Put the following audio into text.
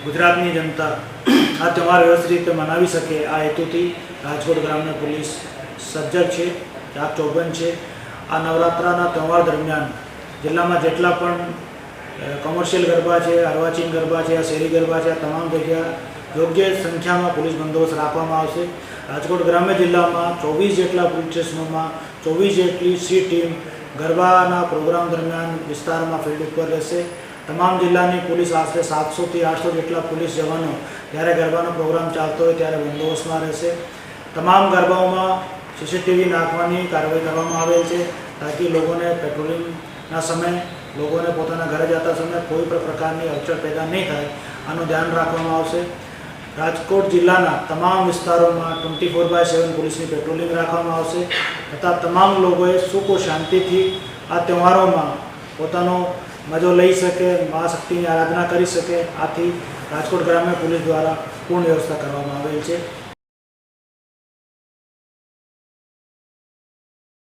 ગુજરાतની જનતા આ તહેવાર વ્યવસ્થિત રીતે મનાવી શકે આ હેતુથી રાજકોટ ગ્રામ્ય પોલીસ સજ્જ છે, ચાકચौबंद છે। આ નવરાત્રાના તહેવાર દરમિયાન જિલ્લામાં જેટલા પણ કોમર્શિયલ ગરબા છે, અર્વાચીન ગરબા છે, શેરી ગરબા છે, આ તમામ જગ્યા યોગ્ય સંખ્યામાં પોલીસ બંદોબસ્ત રાખવામાં આવશે। રાજકોટ ગ્રામ્ય જિલ્લામાં 24 જેટલા પોલીસ સ્ટેશનોમાં 24 જેટલી સી ટીમ ગરબાના પ્રોગ્રામ દરમિયાન વિસ્તારમાં ફિલ્ડ ઉપર રહેશે। તમામ જિલ્લાની પોલીસ આશરે 700 થી 800 જેટલા પોલીસ જવાનો જ્યારે ગરબાનો પ્રોગ્રામ ચાલતો હોય ત્યારે બંદોબસ્તમાં રહેશે। તમામ ગરબાઓમાં સીસીટીવી નાખવાની કાર્યવાહી કરવામાં આવેલ છે તાકી લોકોને પેટ્રોલિંગના સમયે લોકોને પોતાના ઘરે જતા સમયે કોઈ પણ પ્રકારની અડચણ પેદા નહીં થાય આનું ધ્યાન રાખવામાં આવશે। રાજકોટ જિલ્લાના તમામ વિસ્તારોમાં 24/7 પોલીસની પેટ્રોલિંગ રાખવામાં આવશે તથા તમામ લોકોએ સુખ શાંતિથી આ તહેવારોમાં પોતાનો મજો લઈ શકે, મા શક્તિની આરાધના કરી શકે, આથી રાજકોટ ગ્રામ્ય પોલીસ દ્વારા પૂર્ણ વ્યવસ્થા કરવામાં આવેલ છે।